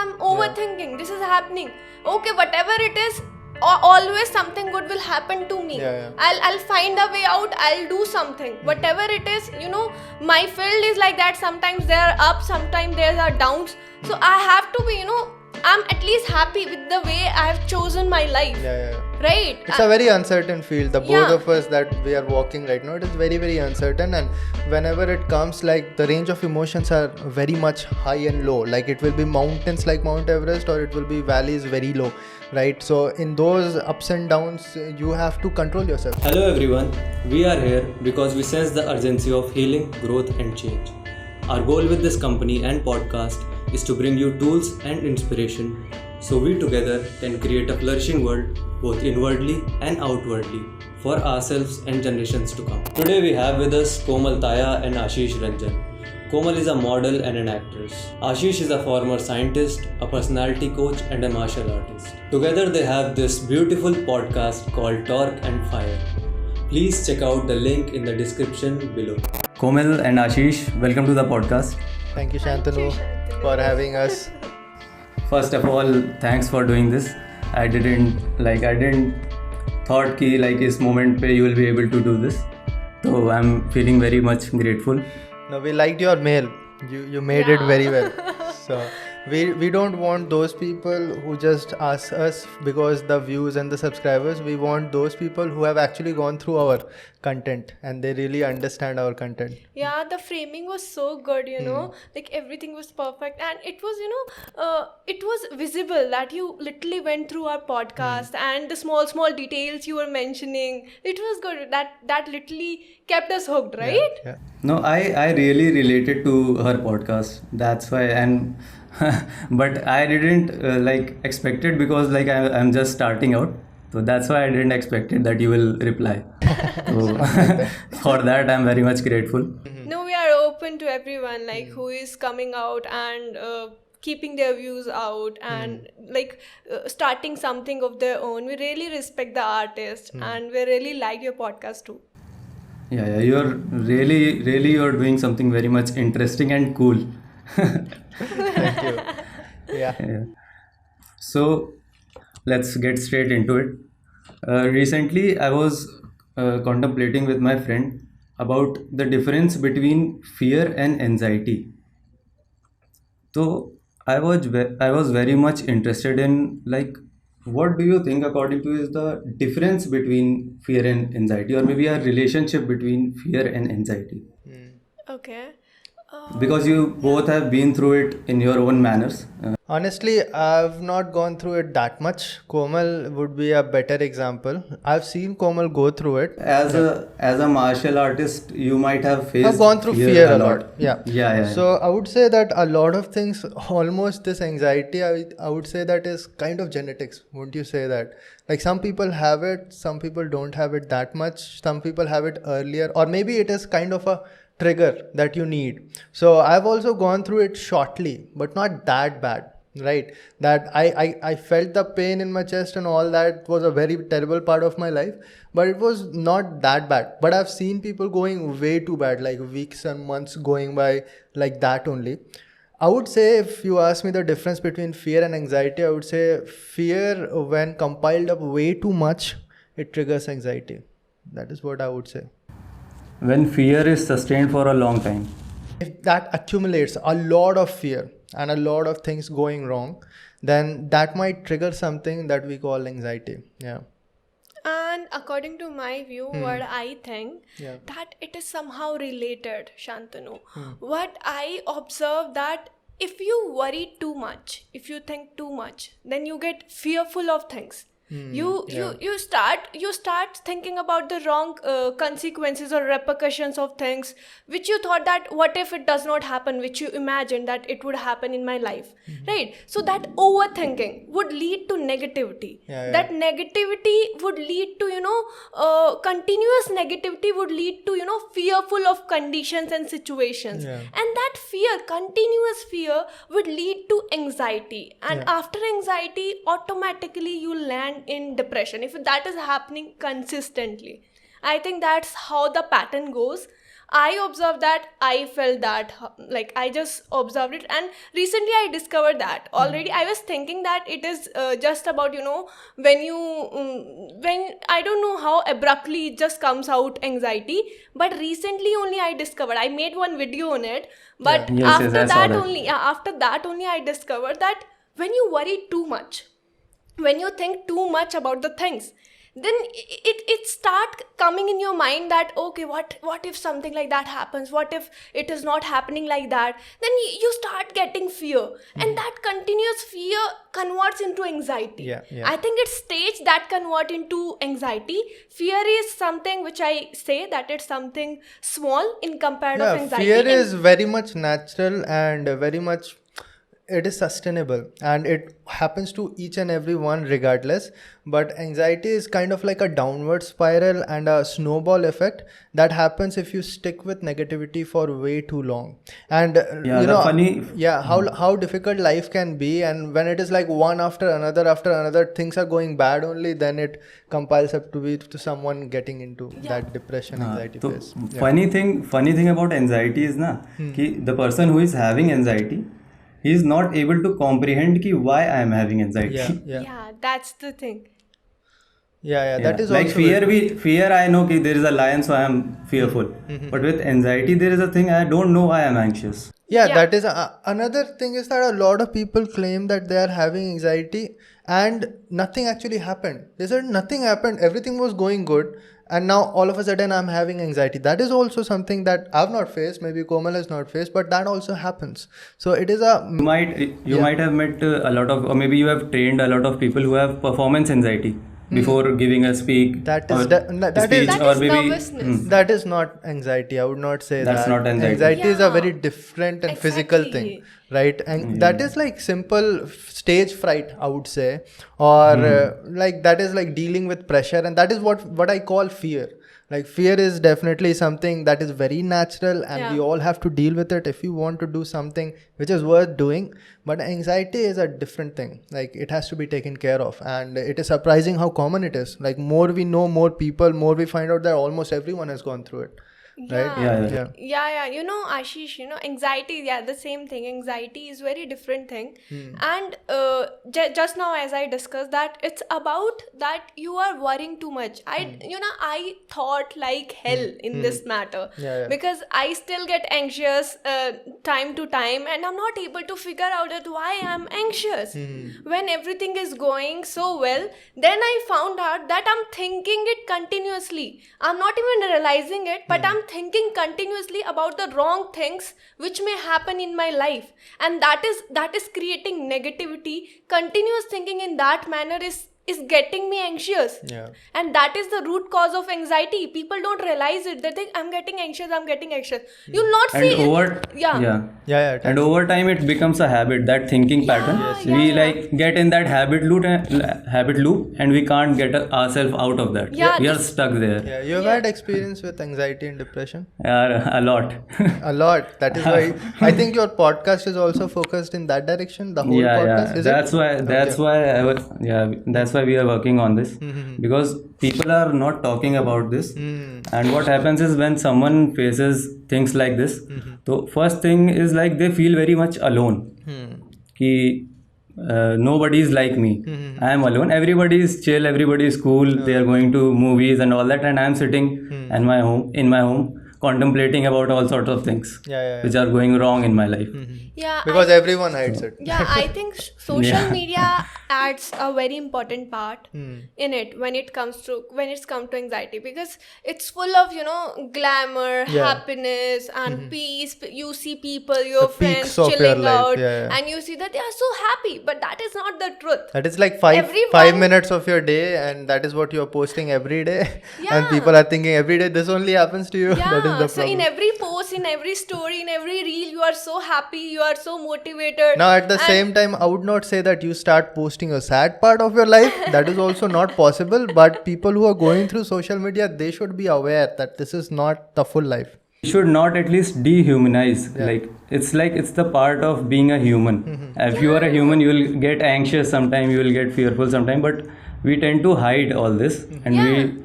I'm overthinking. This is happening. Okay, whatever it is, always something good will happen to me. I'll find a way out. I'll do something. Whatever it is, my field is like that. Sometimes there are ups, sometimes there are downs. So I have to be, I'm at least happy with the way I have chosen my life. Right? It's a very uncertain field. The both of us that we are walking right now, it is very, very uncertain. And whenever it comes, like the range of emotions are very much high and low. Like it will be mountains like Mount Everest, or it will be valleys very low. Right? So in those ups and downs, you have to control yourself. Hello everyone. We are here because we sense the urgency of healing, growth and change. Our goal with this company and podcast is to bring you tools and inspiration so we together can create a flourishing world both inwardly and outwardly for ourselves and generations to come. Today we have with us Komal Taya and Ashish Ranjan. Komal is a model and an actress. Ashish is a former scientist, a personality coach and a martial artist. Together they have this beautiful podcast called Torq and Fire. Please check out the link in the description below. Komal and Ashish, welcome to the podcast. Thank you, Shantanu, for having us. First of all, thanks for doing this. I didn't thought कि like इस moment पे you will be able to do this. So I'm feeling very much grateful. No, we liked your mail. You made it very well. So we don't want those people who just ask us because the views and the subscribers. We want those people who have actually gone through our content and they really understand our content. Yeah, the framing was so good, like everything was perfect, and it was, it was visible that you literally went through our podcast and the small details you were mentioning. It was good. That literally kept us hooked, right? Yeah. No, I really related to her podcast. That's why, and but I didn't expect it because I'm just starting out. So that's why I didn't expect it that you will reply. So for that I'm very much grateful. No, we are open to everyone who is coming out and keeping their views out and starting something of their own. We really respect the artist and we really like your podcast too. Yeah, you're really you're doing something very much interesting and cool. Thank you. Yeah. So let's get straight into it. Recently I was contemplating with my friend about the difference between fear and anxiety. So I was very much interested in what do you think according to is the difference between fear and anxiety, or maybe a relationship between fear and anxiety? Okay. Because you both have been through it in your own manners. Honestly, I've not gone through it that much. Komal would be a better example. I've seen Komal go through it. As a martial artist, you might have faced. I've gone through fear a lot. Yeah. So I would say that a lot of things, almost this anxiety, I would say that is kind of genetics. Wouldn't you say that? Like some people have it, some people don't have it that much. Some people have it earlier, or maybe it is kind of a trigger that you need. So I've also gone through it shortly, but not that bad, right? That I felt the pain in my chest and all that was a very terrible part of my life, but it was not that bad. But I've seen people going way too bad, like weeks and months going by like that only. I would say if you ask me the difference between fear and anxiety, I would say fear, when compiled up way too much, it triggers anxiety. That is what I would say. When fear is sustained for a long time. If that accumulates a lot of fear and a lot of things going wrong, then that might trigger something that we call anxiety. Yeah. And according to my view, what I think, that it is somehow related, Shantanu. What I observe that if you worry too much, if you think too much, then you get fearful of things. You start thinking about the wrong consequences or repercussions of things which you thought that what if it does not happen, which you imagined that it would happen in my life, right? So that overthinking would lead to negativity. That negativity would lead to continuous negativity would lead to fearful of conditions and situations, and that continuous fear would lead to anxiety, and after anxiety automatically you land in depression if that is happening consistently. I think that's how the pattern goes. I observed that, I felt that, like I just observed it, and recently I discovered that already. I was thinking that it is just about, when you when I don't know how abruptly it just comes out, anxiety. But recently only I discovered, I made one video on it, but Yes, yes, I saw that. after that only I discovered that when you worry too much, when you think too much about the things, then it start coming in your mind that, okay, what if something like that happens, what if it is not happening like that, then you start getting fear, and that continuous fear converts into anxiety. I think it's stage that convert into anxiety. Fear is something which I say that it's something small in compared of anxiety. Fear is very much natural and very much, it is sustainable, and it happens to each and every one regardless. But anxiety is kind of like a downward spiral and a snowball effect that happens if you stick with negativity for way too long. And how difficult life can be, and when it is like one after another things are going bad only, then it compiles up to be to someone getting into that depression, anxiety phase. Funny thing about anxiety is ki the person who is having anxiety, he is not able to comprehend ki why I am having anxiety. Yeah, that's the thing. That is like also fear. I know ki there is a lion, so I am fearful. But with anxiety, there is a thing I don't know. I am anxious. That is another thing, is that a lot of people claim that they are having anxiety and nothing actually happened. They said nothing happened, everything was going good, and now all of a sudden I'm having anxiety. That is also something that I've not faced, maybe Komal has not faced, but that also happens. So it is you might have met a lot of, or maybe you have trained a lot of people who have performance anxiety before giving a speak. That is nervousness. That is not anxiety. I would not say that's not anxiety. Anxiety is a very different and physical thing, right? And that is like simple stage fright, I would say, or like that is like dealing with pressure, and that is what I call fear. Like fear is definitely something that is very natural, and we all have to deal with it if you want to do something which is worth doing. But anxiety is a different thing. Like it has to be taken care of, and it is surprising how common it is. Like more we know, more people, more we find out that almost everyone has gone through it. Right? Yeah. Ashish, anxiety, the same thing. Anxiety is very different thing. And just now, as I discussed, that it's about that you are worrying too much. I thought like hell in this matter, because I still get anxious time to time, and I'm not able to figure out that why I'm anxious when everything is going so well. Then I found out that I'm thinking it continuously. I'm not even realizing it, but I'm thinking continuously about the wrong things which may happen in my life, and that is creating negativity. Continuous thinking in that manner is getting me anxious, and that is the root cause of anxiety. People don't realize it. They think I'm getting anxious. You'll not see it. And over time it becomes a habit, that thinking pattern. We get in that habit loop, and we can't get ourselves out of that. We are stuck there. You've had experience with anxiety and depression? A lot. A lot. That is why I think your podcast is also focused in that direction. The whole podcast. That's why we are working on this, because people are not talking about this. And what happens is, when someone faces things like this, the first thing is like they feel very much alone. Ki nobody is like me. I am alone. Everybody is chill, everybody is cool, they are going to movies and all that, and I am sitting in my home contemplating about all sorts of things which are going wrong in my life. Because everyone hides it. I think social media adds a very important part in it when it's come to anxiety, because it's full of glamour, happiness and peace. You see people, your friends chilling out, and you see that they are so happy, but that is not the truth. That is like 5 minutes of your day, and that is what you are posting every day. And people are thinking every day this only happens to you. That is the problem. In every post, in every story, in every reel, you are so happy, you are so motivated. Now at the same time, I would not say that you start posting a sad part of your life. That is also not possible. But people who are going through social media, they should be aware that this is not the full life. You should not at least dehumanize. It's the part of being a human. If you are a human, you will get anxious sometime, you will get fearful sometime, but we tend to hide all this, and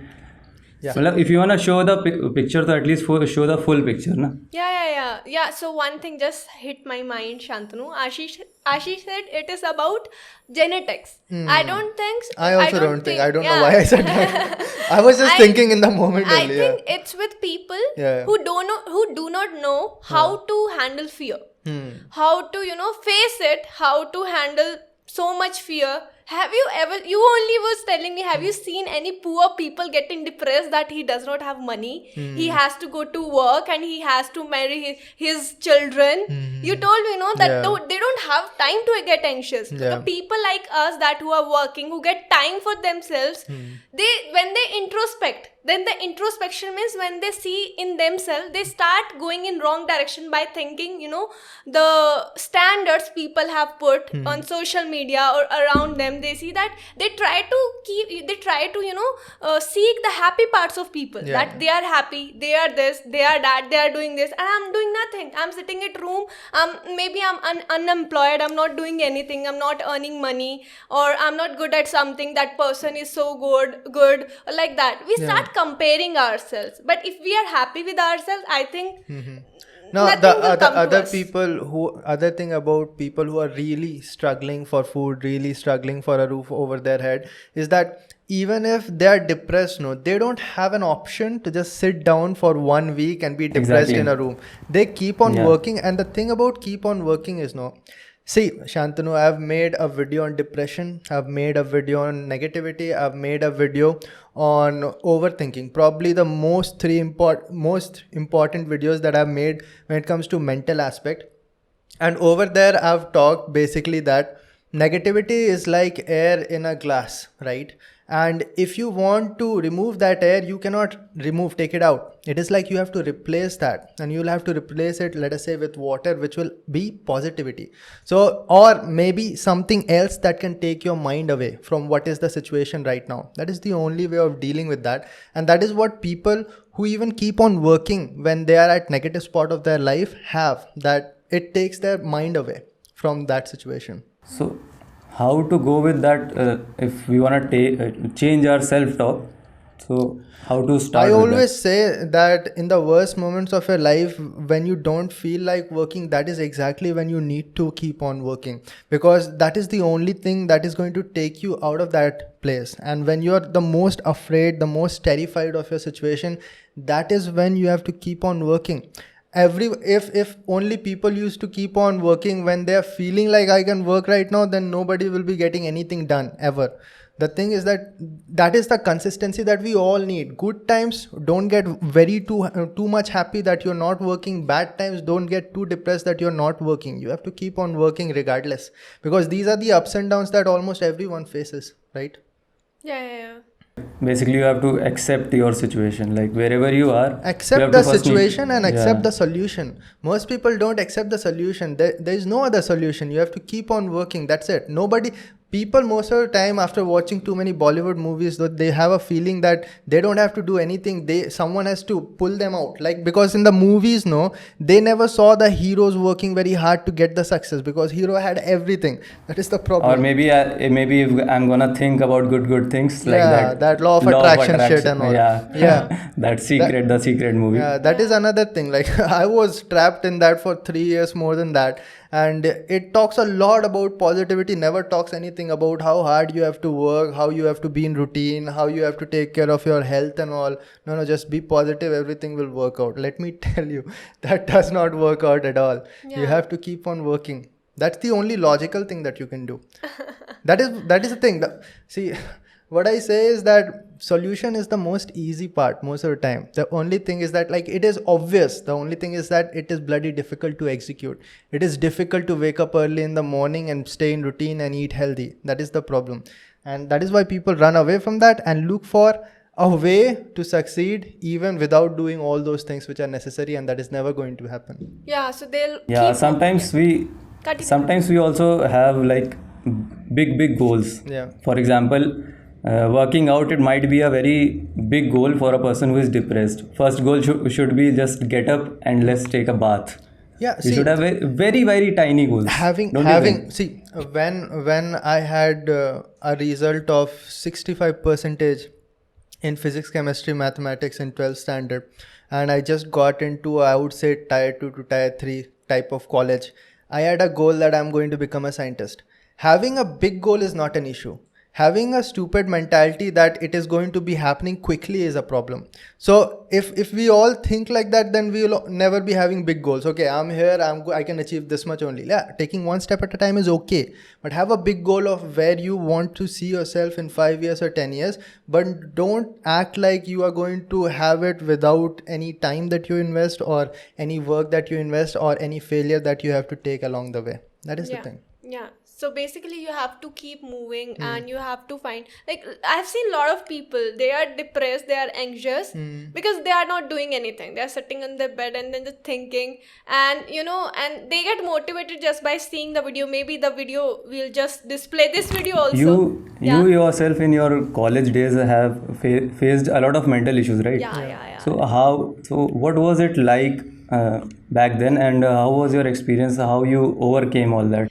Yeah. Well, if you want to show the picture, so at least show the full picture, na? Yeah. So one thing just hit my mind, Shantanu. Ashish said it is about genetics. I don't think. I also don't think. I don't know yeah. why I said that. I was just thinking in the moment I only. think it's with people who do not know how to handle fear, how to face it, how to handle so much fear. Have you ever, you only was telling me, have you seen any poor people getting depressed that he does not have money? He has to go to work and he has to marry his children. You told me, that they don't have time to get anxious. The people like us that who are working, who get time for themselves, when they introspect, then the introspection means when they see in themselves, they start going in wrong direction by thinking, the standards people have put on social media or around them. They see that they try to seek the happy parts of people, that they are happy, they are this, they are that, they are doing this, and I'm doing nothing. I'm sitting at room, maybe I'm unemployed, I'm not doing anything, I'm not earning money, or I'm not good at something, that person is so good, like that. We start comparing ourselves. But if we are happy with ourselves, I think no, nothing the will come to other us. other thing about people who are really struggling for food, really struggling for a roof over their head, is that even if they are depressed, they don't have an option to just sit down for 1 week and be depressed in a room. They keep on working, and the thing about keep on working is see, Shantanu, I've made a video on depression, I've made a video on negativity, I've made a video on overthinking. Probably the most important videos that I've made when it comes to mental aspect. And over there, I've talked basically that negativity is like air in a glass, right? And if you want to remove that air, you cannot take it out. It is like you have to replace that, and you'll have to replace it, let us say, with water, which will be positivity. So, or maybe something else that can take your mind away from what is the situation right now. That is the only way of dealing with that. And that is what people who even keep on working when they are at negative spot of their life have, that it takes their mind away from that situation. So how to go with that if we want to change our self-talk? So how to start? I always say that in the worst moments of your life, when you don't feel like working, that is exactly when you need to keep on working, because that is the only thing that is going to take you out of that place. And when you're the most afraid, the most terrified of your situation, that is when you have to keep on working. If only people used to keep on working when they are feeling like I can work right now, then nobody will be getting anything done ever. The thing is that is the consistency that we all need. Good times, don't get too much happy that you're not working. Bad times, don't get too depressed that you're not working. You have to keep on working regardless, because these are the ups and downs that almost everyone faces, right? Yeah. Basically, you have to accept your situation, like wherever you are. Accept the situation and accept the solution. Most people don't accept the solution. There is no other solution. You have to keep on working. That's it. People most of the time, after watching too many Bollywood movies, they have a feeling that they don't have to do anything. Someone has to pull them out. Like, because in the movies, they never saw the heroes working very hard to get the success, because hero had everything. That is the problem. Or maybe if I'm gonna think about good things like that law of attraction shit and all. Yeah. The secret movie. Yeah, that is another thing. Like, I was trapped in that for 3 years, more than that. And it talks a lot about positivity, never talks anything about how hard you have to work, how you have to be in routine, how you have to take care of your health and all. No, just be positive, everything will work out. Let me tell you, that does not work out at all. You have to keep on working. That's the only logical thing that you can do. That is the thing. See, what I say is that solution is the most easy part most of the time. The only thing is that, like, it is obvious. The only thing is that it is bloody difficult to execute. It is difficult to wake up early in the morning and stay in routine and eat healthy. That is the problem. And that is why people run away from that and look for a way to succeed even without doing all those things which are necessary, and that is never going to happen. Yeah, so they'll sometimes we also have like big goals. For example, working out, it might be a very big goal for a person who is depressed. First goal should be just get up and let's take a bath. You should have a very, very tiny goals. When I had a result of 65%, in physics, chemistry, mathematics in 12th standard, and I just got into, I would say, tier 2 to tier 3 type of college. I had a goal that I'm going to become a scientist. Having a big goal is not an issue. Having a stupid mentality that it is going to be happening quickly is a problem. So if we all think like that, then we will never be having big goals. Okay, I'm here, I can achieve this much only. Yeah, taking one step at a time is okay. But have a big goal of where you want to see yourself in 5 years or 10 years. But don't act like you are going to have it without any time that you invest, or any work that you invest, or any failure that you have to take along the way. That is the thing. Yeah. So basically you have to keep moving and you have to find, like, I've seen a lot of people, they are depressed, they are anxious because they are not doing anything. They are sitting on their bed and then just thinking, and and they get motivated just by seeing the video. Maybe the video will just display this video also. You yourself in your college days have faced a lot of mental issues, right? Yeah. So what was it like back then, and how was your experience? How you overcame all that?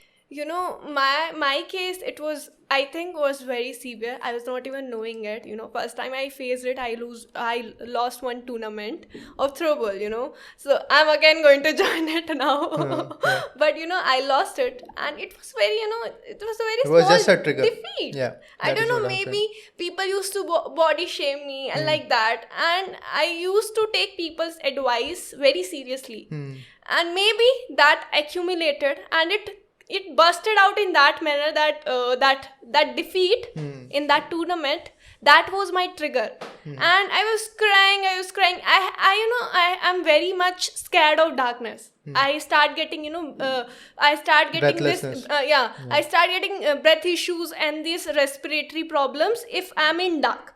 My case, it was, I think, was very severe. I was not even knowing it. First time I faced it, I lost one tournament of throwball. So I'm again going to join it now. But I lost it, and it was very, it was a very small just a trigger. defeat. Yeah, I don't know. Maybe people used to body shame me and like that, and I used to take people's advice very seriously, and maybe that accumulated, and it busted out in that manner, that defeat in that tournament, that was my trigger. And I was crying. I am very much scared of darkness. I start getting I start getting this I start getting breath issues and these respiratory problems if I'm in dark.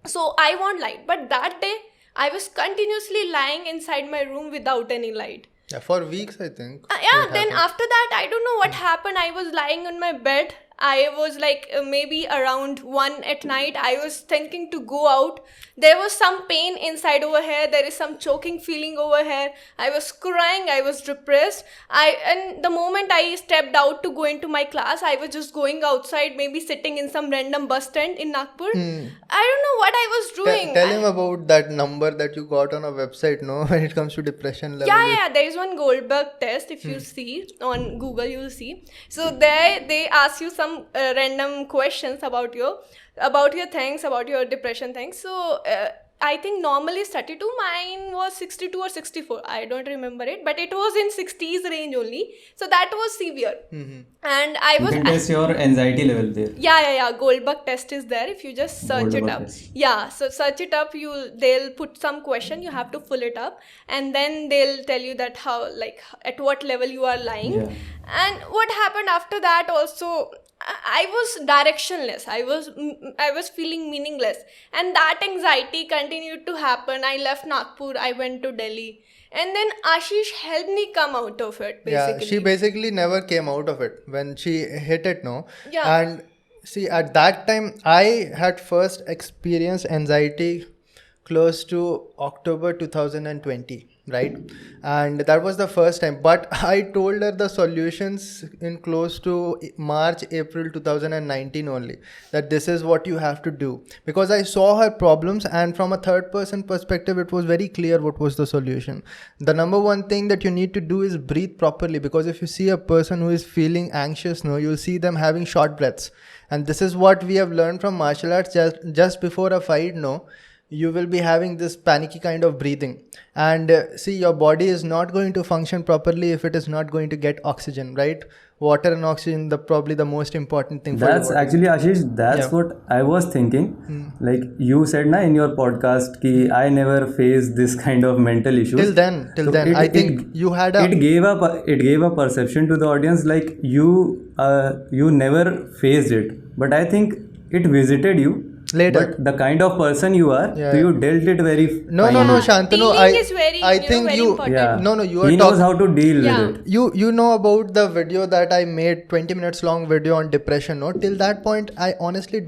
So I want light, but that day I was continuously lying inside my room without any light. Yeah, for weeks, I think. Then after that, I don't know what happened. I was lying on my bed. I was like maybe around 1 at night. I was thinking to go out. There was some pain inside over here. There is some choking feeling over here. I was crying. I was depressed. And the moment I stepped out to go into my class, I was just going outside, maybe sitting in some random bus stand in Nagpur. I don't know what I was doing. Tell him about that number that you got on a website, no? When it comes to depression level. Yeah. There is one Goldberg test. If you see on Google, you will see. So there they ask you some random questions about your things, about your depression things. So I think normally 32, mine was 62 or 64. I don't remember it, but it was in 60s range only. So that was severe. And I was... You can test your anxiety level there. Yeah. Goldberg test is there. If you just search Goldberg it up. test. Yeah, so search it up. They'll put some question. You have to fill it up. And then they'll tell you that how, like, at what level you are lying. Yeah. And what happened after that also... I was directionless. I was feeling meaningless, and that anxiety continued to happen. I left Nagpur. I went to Delhi, and then Ashish helped me come out of it. Basically, Yeah, she basically never came out of it when she hit it. No, Yeah. And see, at that time, I had first experienced anxiety close to October 2020. Right, and that was the first time, but I told her the solutions in close to April 2019 only, that this is what you have to do, because I saw her problems, and from a third person perspective it was very clear what was the solution. The number one thing that you need to do is breathe properly, because if you see a person who is feeling anxious, you'll see them having short breaths, and this is what we have learned from martial arts. Just before a fight, you will be having this panicky kind of breathing, and see, your body is not going to function properly if it is not going to get oxygen, right? Water and oxygen, probably the most important thing. That's actually, Ashish, that's what I was thinking. Like you said in your podcast ki I never faced this kind of mental issues. Till then, I think you had it gave a perception to the audience like you never faced it, but I think it visited you later. But the kind of person you are, you dealt it very No, Shantanu. Dealing is very, I think very you. important. Yeah. No, you are He knows how to deal with it. You know about the video that I made, 20 minutes long video on depression. No, till that point, I honestly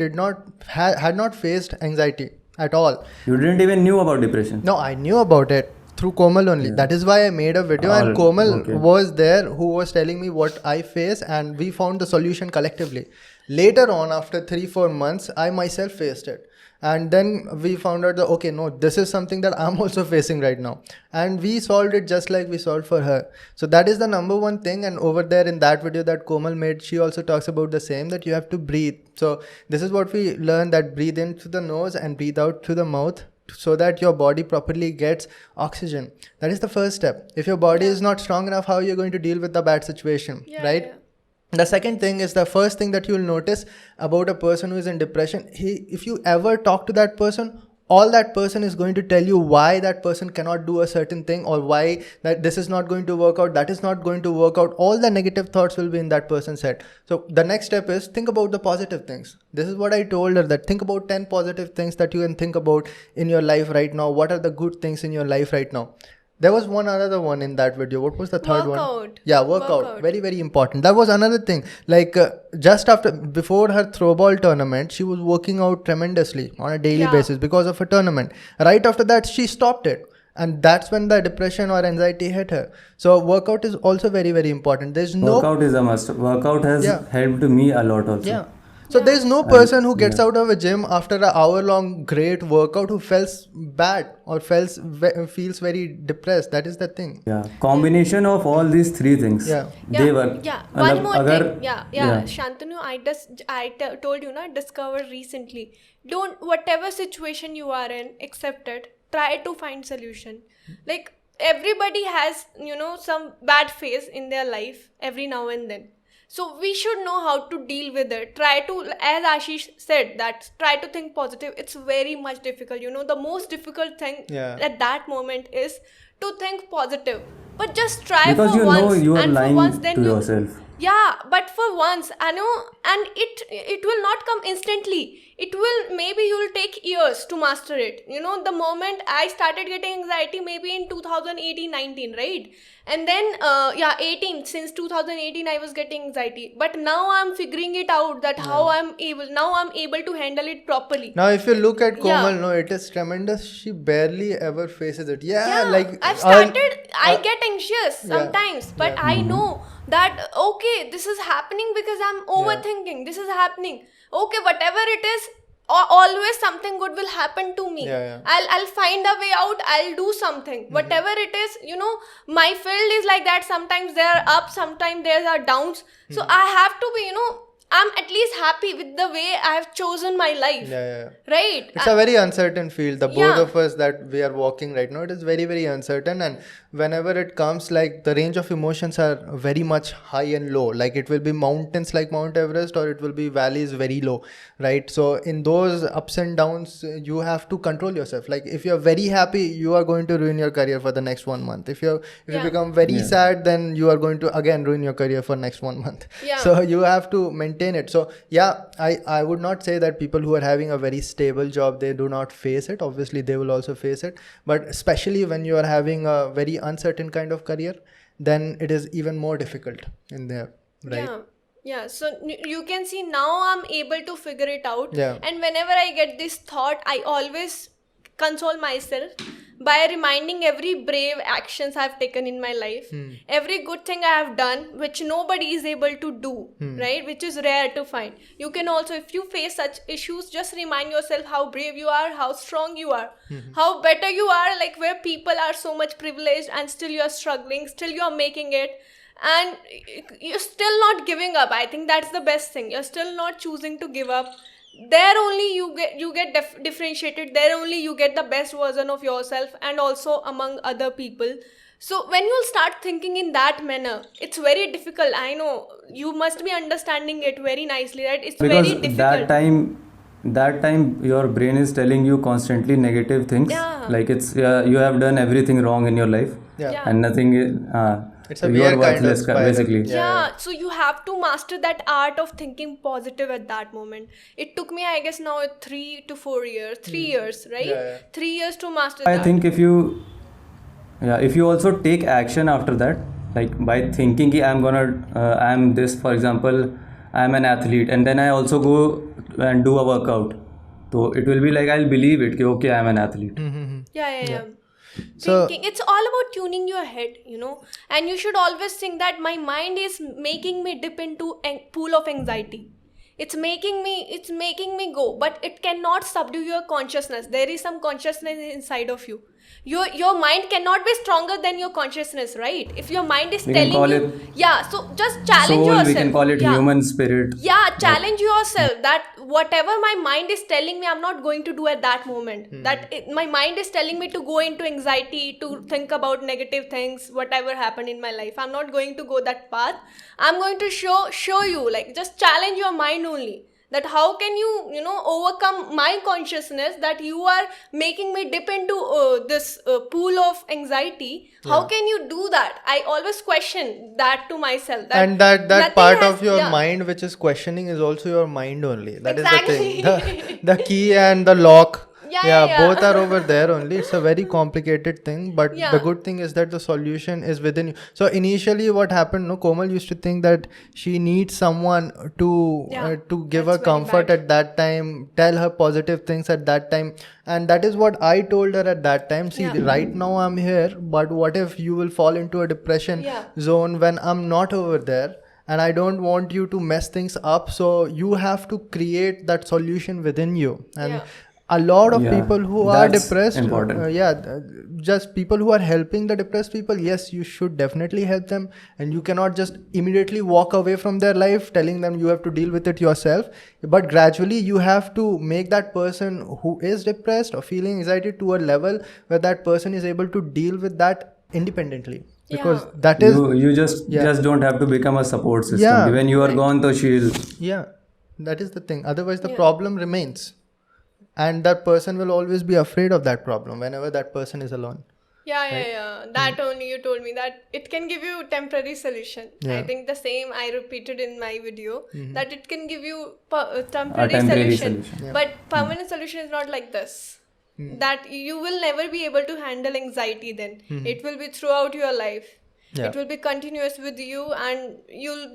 had not faced anxiety at all. You didn't even knew about depression. No, I knew about it through Komal only. That is why I made a video, and Komal was there, who was telling me what I face, and we found the solution collectively. Later on, after 3-4 months, I myself faced it. And then we found out that, okay, no, this is something that I'm also facing right now. And we solved it just like we solved for her. So that is the number one thing. And over there in that video that Komal made, she also talks about the same, that you have to breathe. So this is what we learned, that breathe in through the nose and breathe out through the mouth, so that your body properly gets oxygen. That is the first step. If your body is not strong enough, how are you going to deal with the bad situation, right? Yeah. The second thing is, the first thing that you will notice about a person who is in depression, if you ever talk to that person, all that person is going to tell you why that person cannot do a certain thing, or why that this is not going to work out, that is not going to work out. All the negative thoughts will be in that person's head. So the next step is, think about the positive things. This is what I told her, that think about 10 positive things that you can think about in your life right now. What are the good things in your life right now? There was one other one in that video. What was the third one? Yeah, workout. Very, very important. That was another thing. Like before her throwball tournament, she was working out tremendously on a daily basis because of a tournament. Right after that, she stopped it. And that's when the depression or anxiety hit her. So workout is also very, very important. Workout is a must. Workout has helped me a lot also. Yeah. So there's no person who gets out of a gym after an hour-long great workout who feels bad or feels very depressed. That is the thing. Yeah. Combination of all these three things. Yeah. They work. Yeah. One more thing. Shantanu, I told you, discovered recently. Whatever situation you are in, accept it. Try to find solution. Like, everybody has, some bad phase in their life every now and then. So we should know how to deal with it. Try to, as Ashish said, that try to think positive. It's very much difficult. The most difficult thing at that moment is to think positive. But just try because for once. Because you are lying once, then to yourself. Yeah, but for once, I know, and it will not come instantly. Maybe you will take years to master it. The moment I started getting anxiety, maybe in 2018-19, right? And then, 18, since 2018, I was getting anxiety. But now I'm figuring it out that how I'm able to handle it properly. Now, if you look at Komal, no, it is tremendous. She barely ever faces it. Like I've started, I get anxious sometimes, but I know that, okay, this is happening because I'm overthinking. This is happening. Okay, whatever it is, always something good will happen to me. I'll find a way out. I'll do something. Whatever it is, my field is like that. Sometimes there are ups, sometimes there are downs. So I have to be, I'm at least happy with the way I have chosen my life. Right? It's a very uncertain field. The both of us that we are walking right now, it is very, very uncertain. And whenever it comes, like, the range of emotions are very much high and low. Like, it will be mountains like Mount Everest, or it will be valleys very low, right? So in those ups and downs, you have to control yourself. Like, if you're very happy, you are going to ruin your career for the next 1 month. If you become very sad, then you are going to again ruin your career for next 1 month. So you have to maintain it. So I would not say that people who are having a very stable job, they do not face it. Obviously they will also face it, but especially when you are having a very uncertain kind of career, then it is even more difficult in there, right? So you can see now I'm able to figure it out. And whenever I get this thought, I always console myself by reminding every brave actions I've taken in my life, every good thing I have done, which nobody is able to do, right? Which is rare to find. You can also, if you face such issues, just remind yourself how brave you are, how strong you are, how better you are, like where people are so much privileged and still you are struggling, still you are making it. And you're still not giving up. I think that's the best thing. You're still not choosing to give up. There only you get differentiated. There only you get the best version of yourself and also among other people. So when you'll start thinking in that manner, it's very difficult. I know you must be understanding it very nicely, right? It's because very difficult. That time your brain is telling you constantly negative things. Like it's you have done everything wrong in your life. And nothing it's a weird kind of basically. So you have to master that art of thinking positive at that moment. It took me, I guess, now 3 to 4 years. 3 years, right? 3 years to master that. I think if you also take action after that, like by thinking I'm this, for example, I'm an athlete, and then I also go and do a workout. So it will be like I'll believe it, okay, I'm an athlete. So it's all about tuning your head, and you should always think that my mind is making me dip into a pool of anxiety. It's making me go, but it cannot subdue your consciousness. There is some consciousness inside of you. Your mind cannot be stronger than your consciousness, right? If your mind is telling you, so just challenge yourself. We can call it human spirit. Challenge yourself that whatever my mind is telling me, I'm not going to do at that moment. My mind is telling me to go into anxiety, to think about negative things, whatever happened in my life. I'm not going to go that path. I'm going to show you, like, just challenge your mind only. That how can you overcome my consciousness, that you are making me dip into this pool of anxiety. How can you do that? I always question that to myself. That part of your mind which is questioning is also your mind only. That is the thing. The key and the lock. Both are over there only. It's a very complicated thing, but the good thing is that the solution is within you. So initially what happened, Komal used to think that she needs someone to give her comfort at that time, tell her positive things at that time, and that is what I told her at that time. See, right now I'm here, but what if you will fall into a depression zone when I'm not over there? And I don't want you to mess things up, so you have to create that solution within you. And a lot of people who are depressed, just people who are helping the depressed people, yes, you should definitely help them, and you cannot just immediately walk away from their life telling them you have to deal with it yourself, but gradually you have to make that person who is depressed or feeling anxiety to a level where that person is able to deal with that independently. Because that is you just don't have to become a support system. When you are gone, to she'll that is the thing. Otherwise the problem remains. And that person will always be afraid of that problem whenever that person is alone. That only you told me that it can give you temporary solution. I think the same I repeated in my video, that it can give you temporary solution. But permanent solution is not like this. That you will never be able to handle anxiety then. It will be throughout your life. It will be continuous with you, and you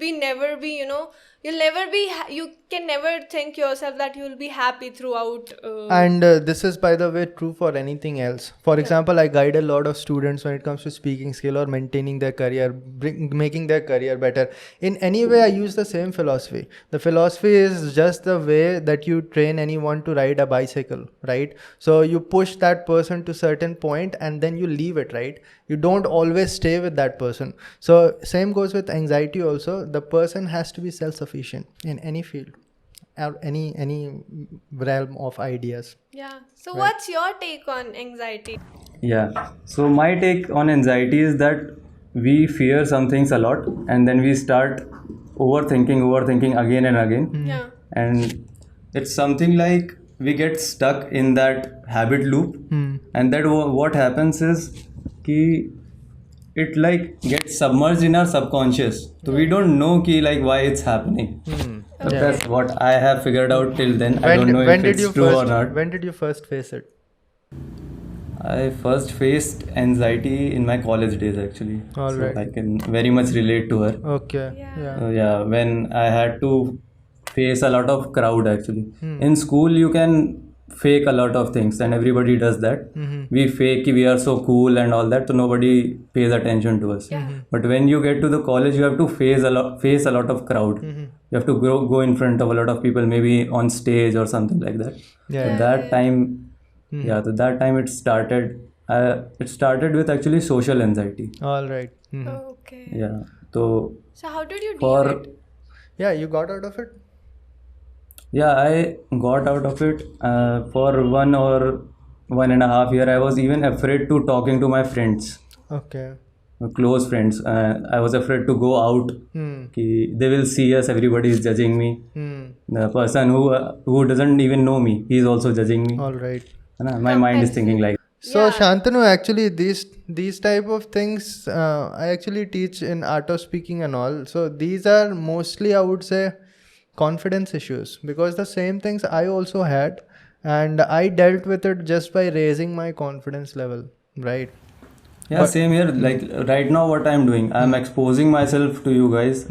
can never think yourself that you'll be happy throughout. And this is, by the way, true for anything else. For example, I guide a lot of students when it comes to speaking skill or maintaining their career, making their career better. In any way, I use the same philosophy. The philosophy is just the way that you train anyone to ride a bicycle, right? So you push that person to a certain point and then you leave it, right? You don't always stay with that person. So same goes with anxiety also. The person has to be self-sufficient in any field or any realm of ideas. So what's your take on anxiety? So my take on anxiety is that we fear some things a lot, and then we start overthinking again and again. And it's something like we get stuck in that habit loop. And that what happens is it like gets submerged in our subconscious, so we don't know why it's happening. That's what I have figured out till then. I don't know if it's true or not. When did you first face it? I first faced anxiety in my college days, actually. Alright. So I can very much relate to her. Okay. When I had to face a lot of crowd, actually. In school you can fake a lot of things, and everybody does that. We fake we are so cool and all that, so nobody pays attention to us. But when you get to the college, you have to face a lot of crowd. You have to go in front of a lot of people, maybe on stage or something like that. That time it started. It started with actually social anxiety. All right. Okay. So how did you deal with it? You got out of it? I got out of it for 1 or 1.5 years. I was even afraid to talking to my friends. Okay. Close friends. I was afraid to go out. They will see us. Everybody is judging me. The person who doesn't even know me, he is also judging me. All right. My mind is thinking like. So Shantanu, actually these type of things I actually teach in art of speaking and all. So these are mostly, I would say, confidence issues, because the same things I also had, and I dealt with it just by raising my confidence level, right? Same here. Like right now what I'm doing, I'm exposing myself to you guys.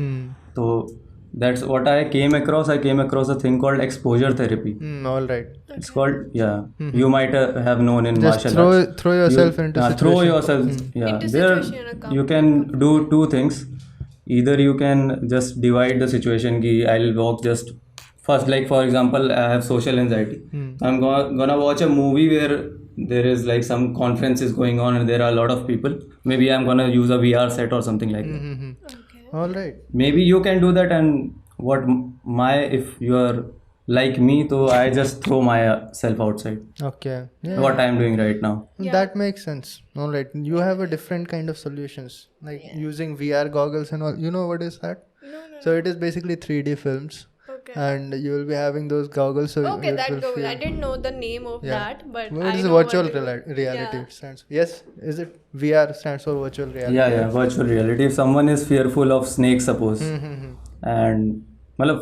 So that's what I came across. I came across a thing called exposure therapy. All right. It's called you might have known in just martial arts. Throw yourself into situation. Throw yourself. There you can do two things. Either you can just divide the situation, I'll walk just first, like for example, I have social anxiety. I'm gonna watch a movie where there is like some conference is going on and there are a lot of people. Maybe I'm gonna use a VR set or something like that. Okay. All right. Maybe you can do that, and if you are like me, so I just throw myself outside. Okay. Yeah. What I'm doing right now. That makes sense. All right. You have a different kind of solutions, like using VR goggles and all. You know what is that? No. So it is basically 3D films. Okay. And you will be having those goggles. So Okay, it that will goggles. feel- I didn't know the name of that, but What I is know virtual what reality? Yeah. It stands. Yes, is it VR stands for virtual reality? Yeah, virtual reality. If someone is fearful of snakes, suppose, and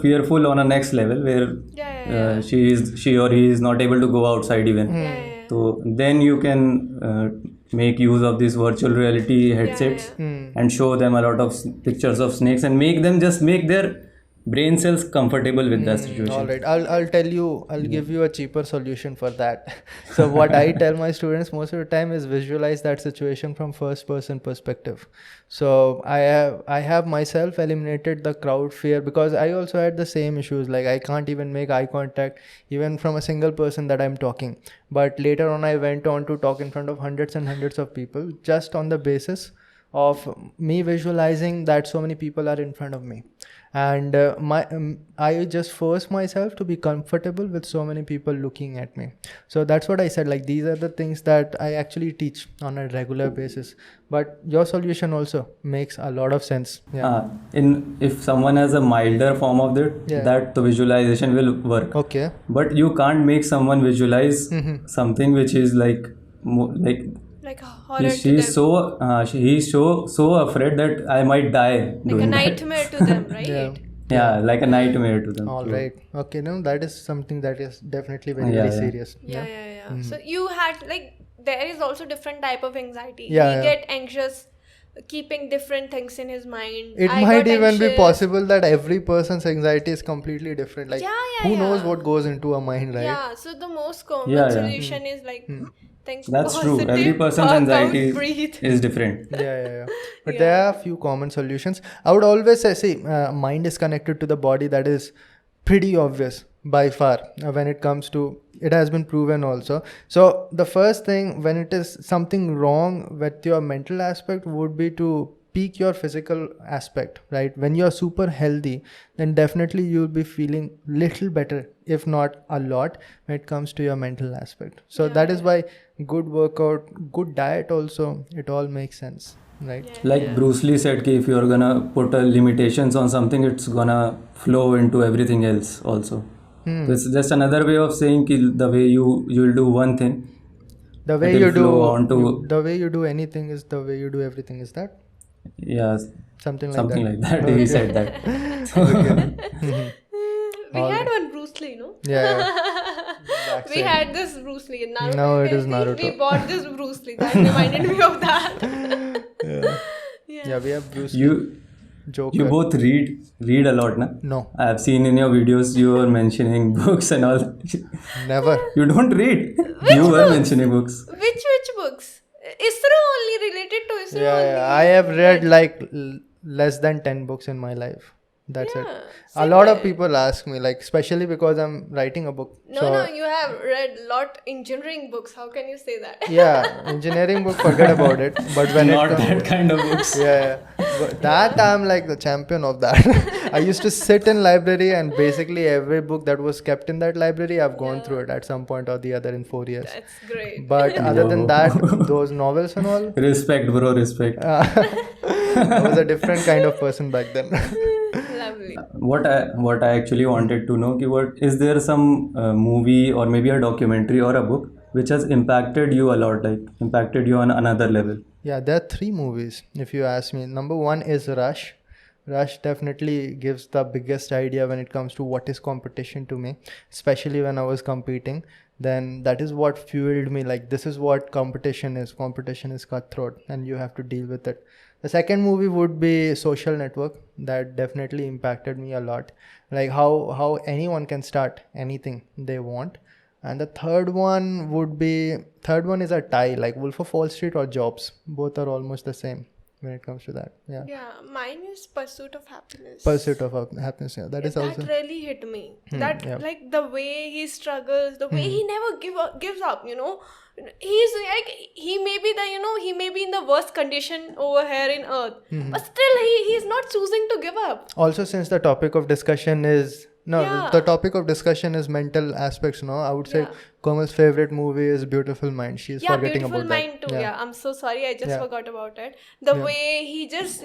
fearful on a next level where she or he is not able to go outside even. So then you can make use of these virtual reality headsets and show them a lot of pictures of snakes and make their brain cells comfortable with that situation. All right, I'll give you a cheaper solution for that. So what I tell my students most of the time is visualize that situation from first person perspective. So I have myself eliminated the crowd fear, because I also had the same issues, like I can't even make eye contact even from a single person that I'm talking. But later on I went on to talk in front of hundreds and hundreds of people, just on the basis of me visualizing that so many people are in front of me. And I just force myself to be comfortable with so many people looking at me. So that's what I said, like these are the things that I actually teach on a regular basis. But your solution also makes a lot of sense. If someone has a milder form of that the visualization will work. Okay. But you can't make someone visualize something which is like a horror he's so afraid that I might die. Like a nightmare to them, right? Yeah, like a nightmare to them. All right. Okay, no, that is something that is definitely very serious. Yeah. So you had there is also different type of anxiety. Get anxious keeping different things in his mind. It might even be possible that every person's anxiety is completely different. Like who knows what goes into a mind, right? Yeah. So the most common solution is that's true. Every person's anxiety is different. Yeah. But there are a few common solutions. I would always say, mind is connected to the body. That is pretty obvious by far when it comes to, it has been proven also. So the first thing when it is something wrong with your mental aspect would be to peak your physical aspect, right? When you're super healthy, then definitely you'll be feeling little better, if not a lot, when it comes to your mental aspect. So that is why good workout, good diet also, it all makes sense, right? Bruce Lee said that if you're gonna put limitations on something, it's gonna flow into everything else also. So it's just another way of saying the way you'll do one thing, the way you do the way you do anything is the way you do everything. Is that? Yeah, something like that. Okay. He said that. We had one Bruce Lee, no? Yeah. We had this Bruce Lee. Now it is Naruto. We bought this Bruce Lee. That reminded me of that. Yeah, we have Bruce Lee. Joker. You both read a lot, na? No. I have seen in your videos you are mentioning books and all. Never. You don't read. Which were mentioning books. Which books? ISRO only, related to ISRO only. I have read less than 10 books in my life. That's it. A lot of people ask me, especially because I'm writing a book. No, you have read lot engineering books. How can you say that? Yeah, engineering book, forget about it. But when not that kind of books. Yeah. But that I'm like the champion of that. I used to sit in library and basically every book that was kept in that library, I've gone through it at some point or the other in 4 years. That's great. But other than that, those novels and all. Respect, bro, respect. I was a different kind of person back then. Lovely. What I actually wanted to know, is there some movie or maybe a documentary or a book which has impacted you a lot, impacted you on another level? Yeah, there are 3 movies if you ask me. Number 1 is Rush. Rush definitely gives the biggest idea when it comes to what is competition to me, especially when I was competing. Then that is what fueled me. This is what competition is. Competition is cutthroat and you have to deal with it. The second movie would be Social Network. That definitely impacted me a lot. How anyone can start anything they want. And the third one is a tie, like Wolf of Wall Street or Jobs. Both are almost the same. when it comes to that. Yeah, mine is pursuit of happiness. Pursuit of happiness. Yeah, that is that also. really hit me. Like the way he struggles, the way he never gives up. He's like he may be he may be in the worst condition over here in Earth, but still he's not choosing to give up. Also, since the topic of discussion is the topic of discussion is mental aspects. I would say Komal's favorite movie is Beautiful Mind. She's forgetting about Beautiful Mind that. too. Yeah, I'm so sorry. I just forgot about it. The way he just,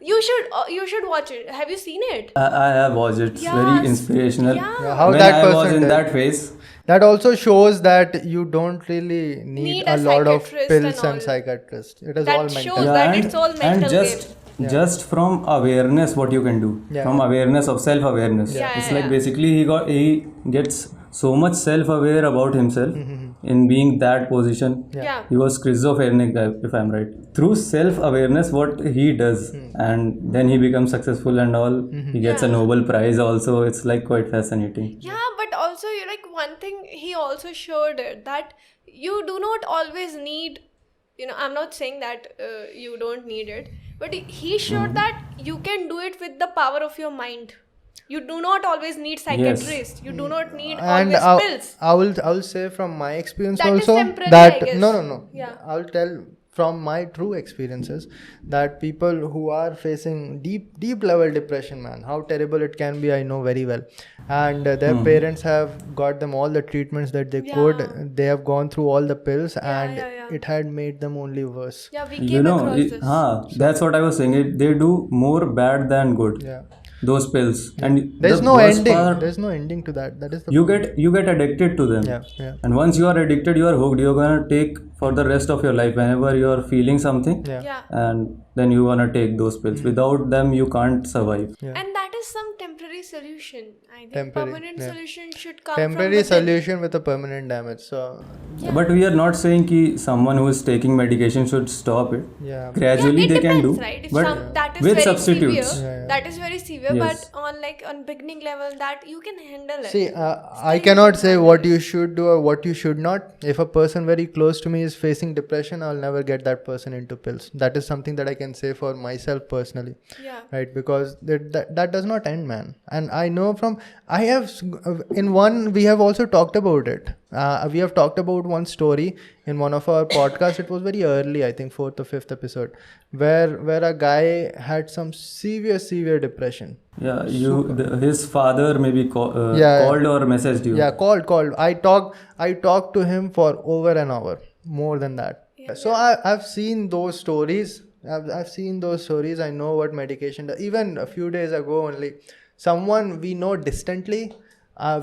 you should watch it. Have you seen it? I have watched it. It's very inspirational. How when that I person was in did. that phase. That also shows that you don't really need a lot of psychiatrist pills and and psychiatrists. It is That all mental. shows that it's all mental And just from awareness, what you can do from awareness of self-awareness. It's like basically he gets so much self-aware about himself in being that position. He was schizophrenic, if I'm right. Through self-awareness, what he does, and then he becomes successful and all. He gets a Nobel Prize also. It's like quite fascinating. Yeah, but also one thing he also showed it, that you do not always need. I'm not saying that you don't need it, but he showed that you can do it with the power of your mind. You do not always need psychiatrists. You do not need always pills. I will say from my experience That is also temporary, that I guess. no. Yeah. I'll tell from my true experiences that people who are facing deep level depression, man, how terrible it can be, I know very well. And their parents have got them all the treatments that they could. They have gone through all the pills and it had made them only worse. Yeah, we came across this. That's what I was saying. They do more bad than good. Yeah. Those pills, and There's the no worst ending. part, There's no ending to that. That is the you get addicted to them. Yeah. And once you are addicted, you are hooked. You're gonna take for the rest of your life whenever you are feeling something, and then you wanna take those pills. Without them, you can't survive. And that is some temporary solution. I think permanent solution should come temporary from within. solution with a permanent damage. So But we are not saying that someone who is taking medication should stop it. Gradually it they can depends, do, right? If but that is with very substitutes. severe, that is very severe. Yes. But on beginning level, that you can handle it. see, I cannot say what you should do or what you should not. If a person very close to me is facing depression, I'll never get that person into pills. That is something that I can say for myself personally. Right, because that does not end, man. And I know we have also talked about it. We have talked about one story in one of our podcasts. It was very early, I think 4th or 5th episode, where a guy had some severe depression. His father maybe called or messaged you. Yeah, called. I talked to him for over an hour, more than that. So I've seen those stories. I've seen those stories. I know what medication does. Even a few days ago only, someone we know distantly,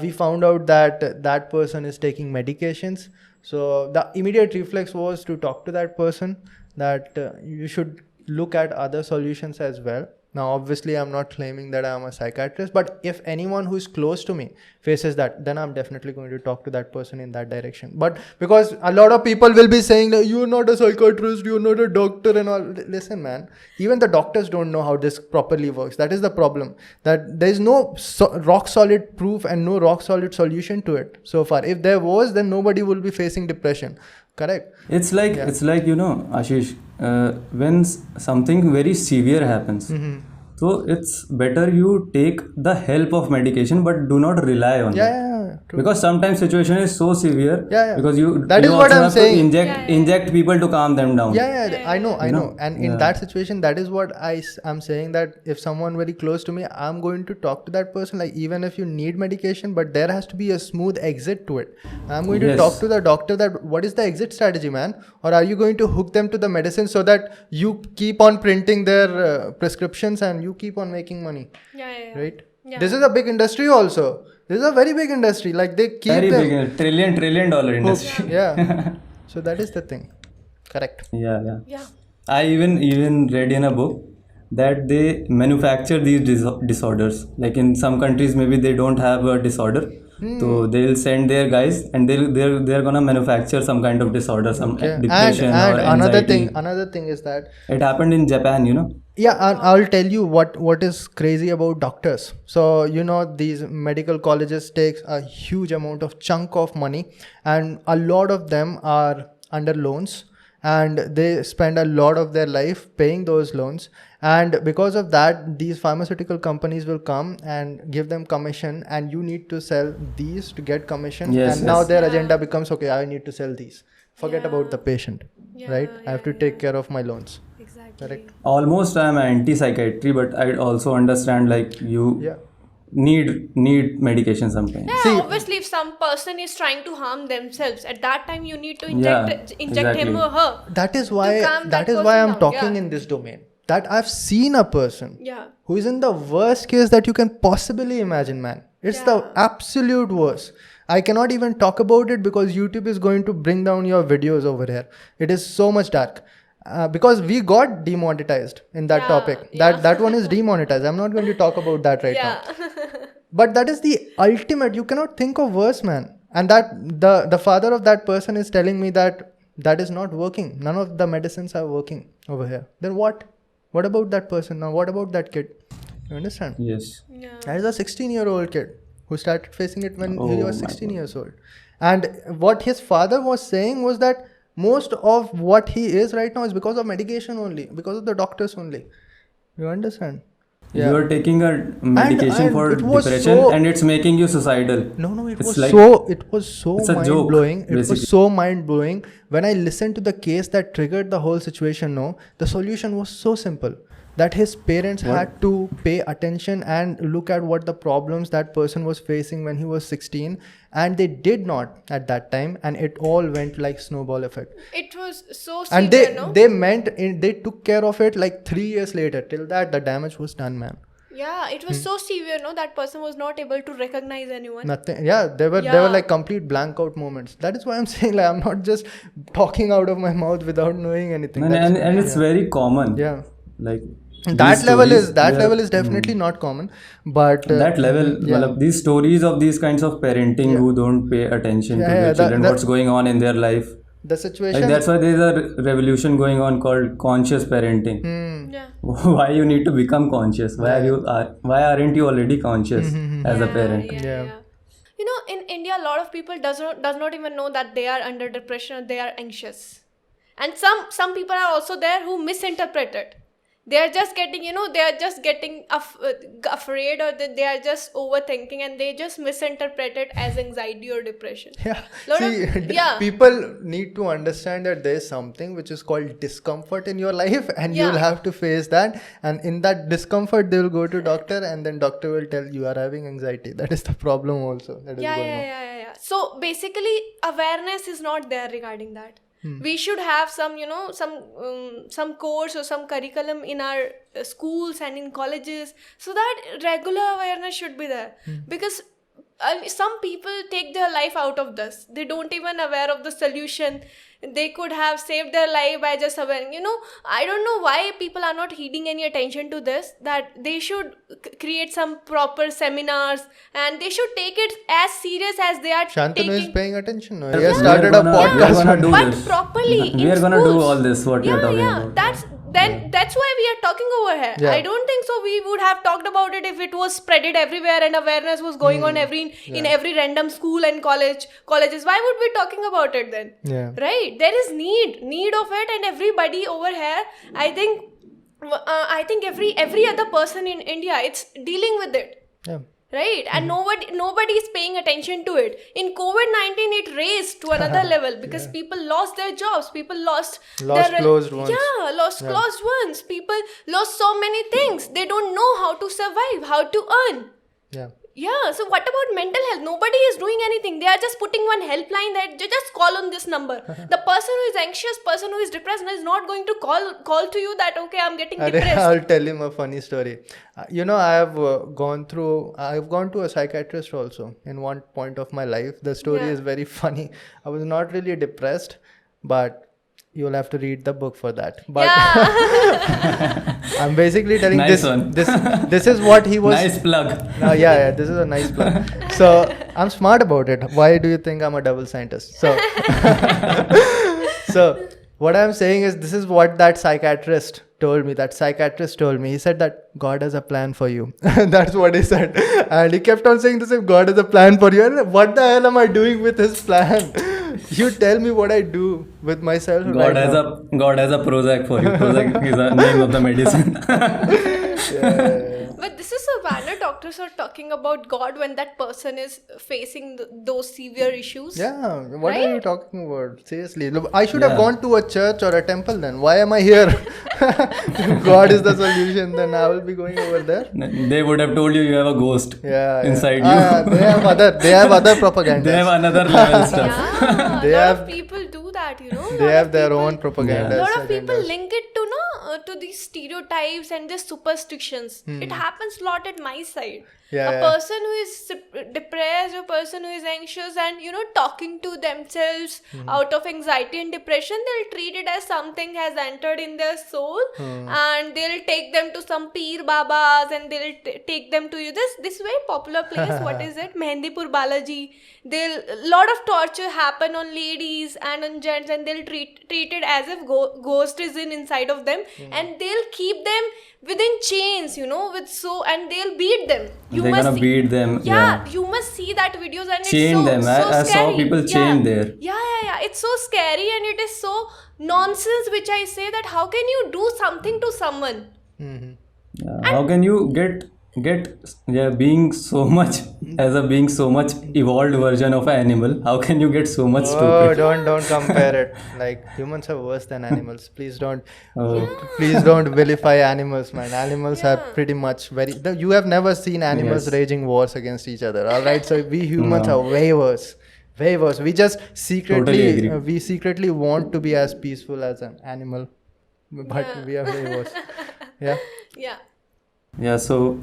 we found out that person is taking medications. So the immediate reflex was to talk to that person that you should look at other solutions as well. Now, obviously, I'm not claiming that I'm a psychiatrist, but if anyone who is close to me faces that, then I'm definitely going to talk to that person in that direction. But because a lot of people will be saying that you're not a psychiatrist, you're not a doctor and all. Listen, man, even the doctors don't know how this properly works. That is the problem. That there is no rock solid proof and no rock solid solution to it so far. If there was, then nobody will be facing depression. Correct. It's like Ashish, when something very severe happens, so it's better you take the help of medication, but do not rely on it. True. Because sometimes situation is so severe. Because that is you what also I'm have saying. To inject people to calm them down. I know. And in that situation, that is what I'm saying, that if someone very close to me, I'm going to talk to that person. Like, even if you need medication, but there has to be a smooth exit to it. I'm going to talk to the doctor that what is the exit strategy, man? Or are you going to hook them to the medicine so that you keep on printing their prescriptions and you keep on making money? Right? This is a big industry also. This is a very big industry. Like, they keep very them big, trillion dollar industry. So that is the thing. Correct. Yeah. I even read in a book that they manufacture these disorders. Like in some countries, maybe they don't have a disorder, so they'll send their guys and they're gonna manufacture some kind of disorder, some depression and or anxiety. Another thing is that it happened in Japan, Yeah, I'll tell you what is crazy about doctors. So, these medical colleges takes a huge amount of chunk of money, and a lot of them are under loans, and they spend a lot of their life paying those loans. And because of that, these pharmaceutical companies will come and give them commission, and you need to sell these to get commission. Now their agenda becomes, okay, I need to sell these. Forget about the patient, right? I have to take care of my loans. Exactly. Correct. Almost I'm anti-psychiatry, but I also understand like you need medication sometimes. Yeah, see, obviously if some person is trying to harm themselves, at that time you need to inject him or her. That is why I'm talking in this domain. That I've seen a person who is in the worst case that you can possibly imagine, man. It's the absolute worst. I cannot even talk about it because YouTube is going to bring down your videos over here. It is so much dark. Because we got demonetized in that topic. That one is demonetized. I'm not going to talk about that right now. But that is the ultimate. You cannot think of worse, man. And that the father of that person is telling me that is not working. None of the medicines are working over here. Then what? What about that person? Now what about that kid? You understand? Yes. That is a 16-year-old kid who started facing it when he was 16 years old. And what his father was saying was that most of what he is right now is because of medication only, because of the doctors only. You understand? You are taking a medication for depression and it's making you suicidal. No, it was so mind-blowing. It was so mind-blowing. When I listened to the case that triggered the whole situation, the solution was so simple. That his parents had to pay attention and look at what the problems that person was facing when he was 16, and they did not at that time, and it all went like snowball effect. It was so severe, and they took care of it like 3 years later. Till that, the damage was done, man. Yeah, it was so severe, that person was not able to recognize anyone. Nothing. Yeah, they were like complete blank out moments. That is why I'm saying, like, I'm not just talking out of my mouth without knowing anything. And it's very common. Yeah. Like that level is definitely not common, but that level these stories of these kinds of parenting who don't pay attention to their children, what's going on in their life, the situation, like that's why there's a revolution going on called conscious parenting. Why you need to become conscious? Why aren't you already conscious as a parent? In India, a lot of people does not even know that they are under depression or they are anxious, and some people are also there who misinterpret it. They are just getting, afraid, or they are just overthinking, and they just misinterpret it as anxiety or depression. People need to understand that there is something which is called discomfort in your life, and you will have to face that. And in that discomfort, they will go to doctor, and then doctor will tell you are having anxiety. That is the problem also. That is going on. So basically, awareness is not there regarding that. We should have some course or some curriculum in our schools and in colleges, so that regular awareness should be there. Because some people take their life out of this. They don't even aware of the solution. They could have saved their life by just aware. I don't know why people are not heeding any attention to this, that they should create some proper seminars, and they should take it as serious as they are taking. Shantanu is paying attention. He has started a podcast. But properly we are going to do all this, what you're talking about. That's why we are talking over here. I don't think so we would have talked about it if it was spreaded everywhere and awareness was going on in every random school and colleges. Why would we be talking about it then? Right? There is need of it, and everybody over here, I think every other person in India, it's dealing with it. Right? And nobody is paying attention to it. In COVID-19, it raised to another level because people lost their jobs. People lost closed ones. Closed ones. People lost so many things. They don't know how to survive, how to earn. So what about mental health? Nobody is doing anything. They are just putting one helpline that you just call on this number. The person who is anxious, person who is depressed is not going to call to you that, okay, I'm getting depressed. I'll tell him a funny story. I've gone to a psychiatrist also in one point of my life. The story is very funny. I was not really depressed, but you'll have to read the book for that. But I'm basically telling this is what he was. Nice plug. This is a nice plug. So I'm smart about it. Why do you think I'm a double scientist? So what I'm saying is, this is what that psychiatrist told me. He said that God has a plan for you. That's what he said. And he kept on saying this, if God has a plan for you. And what the hell am I doing with his plan? You tell me what I do with myself. God has a Prozac for you. Prozac is the name of the medicine. But this is so random. Doctors are talking about God when that person is facing those severe issues. Yeah, what are you talking about? Seriously, look, I should have gone to a church or a temple then. Why am I here? If God is the solution, then I will be going over there. They would have told you have a ghost inside you. They have other propaganda. They have another level stuff. Yeah, a lot of people do that, They have their own propaganda. A lot of people link it to these stereotypes and these superstitions. It happens a lot at my side. A person who is depressed, a person who is anxious and talking to themselves out of anxiety and depression, they'll treat it as something has entered in their soul, and they'll take them to some Peer Babas and they'll take them to this very popular place. What is it? Mehendipur Balaji. A lot of torture happen on ladies and on gents, and they'll treat it as if ghost is inside of them, and they'll keep them within chains, and they'll beat them. They're gonna beat them. Yeah, you must see that videos, and chain it's them. I saw people chained there. Yeah. It's so scary, and it is so nonsense, which I say that how can you do something to someone? How can you get being so much evolved version of an animal? How can you get so much stupid? Don't compare it. Like, humans are worse than animals. Please don't vilify animals, man. Animals are pretty much you have never seen animals raging wars against each other. All right, so we humans are way worse. We just secretly want to be as peaceful as an animal, but we are way worse. So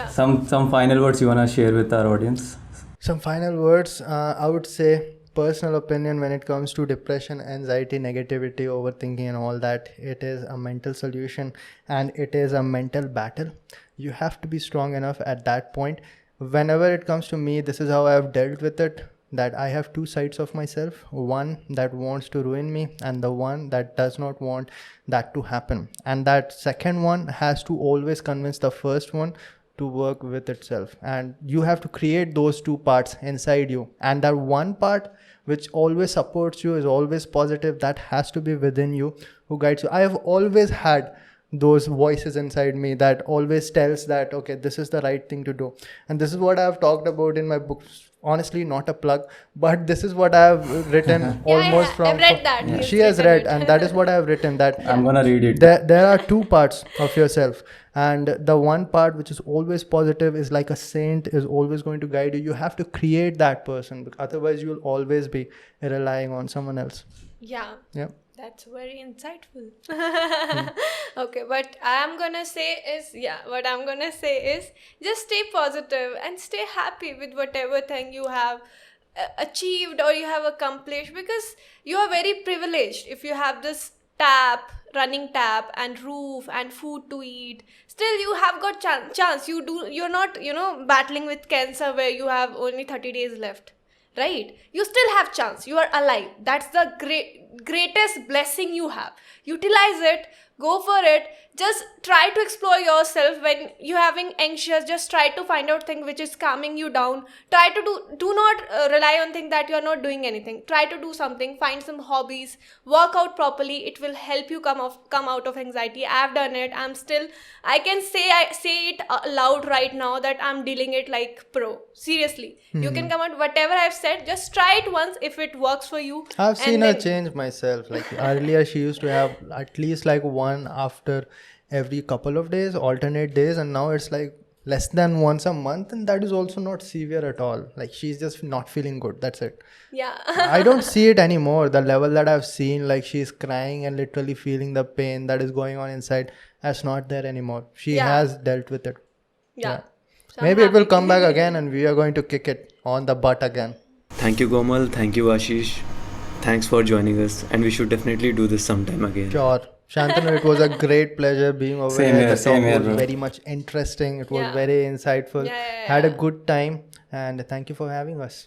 some final words you wanna share with our audience? Some final words, I would say, personal opinion when it comes to depression, anxiety, negativity, overthinking and all that, it is a mental solution and it is a mental battle. You have to be strong enough at that point. Whenever it comes to me, this is how I have dealt with it, that I have two sides of myself, one that wants to ruin me and the one that does not want that to happen. And that second one has to always convince the first one to work with itself, and you have to create those two parts inside you, and that one part which always supports you, is always positive, that has to be within you, who guides you. I have always had those voices inside me that always tells that, okay, this is the right thing to do, and this is what I have talked about in my books. Honestly, not a plug, but this is what I have written. I've read that. She has read, and that is what I have written, that I'm gonna read it. There are two parts of yourself, and the one part which is always positive is like a saint, is always going to guide you. You have to create that person, otherwise you'll always be relying on someone else. Yeah. That's very insightful. Okay, what I'm gonna say is just stay positive and stay happy with whatever thing you have achieved or you have accomplished, because you are very privileged if you have this running tap and roof and food to eat. Still you have got chance. You're not battling with cancer where you have only 30 days left. Right? You still have chance. You are alive. That's the greatest blessing you have. Utilize it. Go for it. Just try to explore yourself. When you're having anxious, just try to find out thing which is calming you down. Try to do not rely on thing that you are not doing anything. Try to do something. Find some hobbies. Work out properly. It will help you come out of anxiety. I've done it. I can say it loud right now that I'm dealing it like pro. Seriously. You can come out whatever I've said. Just try it once if it works for you. I've seen her change myself. Like earlier she used to have at least like one after every couple of days, alternate days, and now it's like less than once a month, and that is also not severe at all. Like she's just not feeling good, that's it. I don't see it anymore. The level that I've seen, like she's crying and literally feeling the pain that is going on inside, that's not there anymore. She has dealt with it. So maybe it will come back again and we are going to kick it on the butt again. Thank you, Komal. Thank you, Ashish. Thanks for joining us, and we should definitely do this sometime again. Sure. Shantanu, it was a great pleasure being over here. The talk was very much interesting. It was very insightful. Had a good time, and thank you for having us.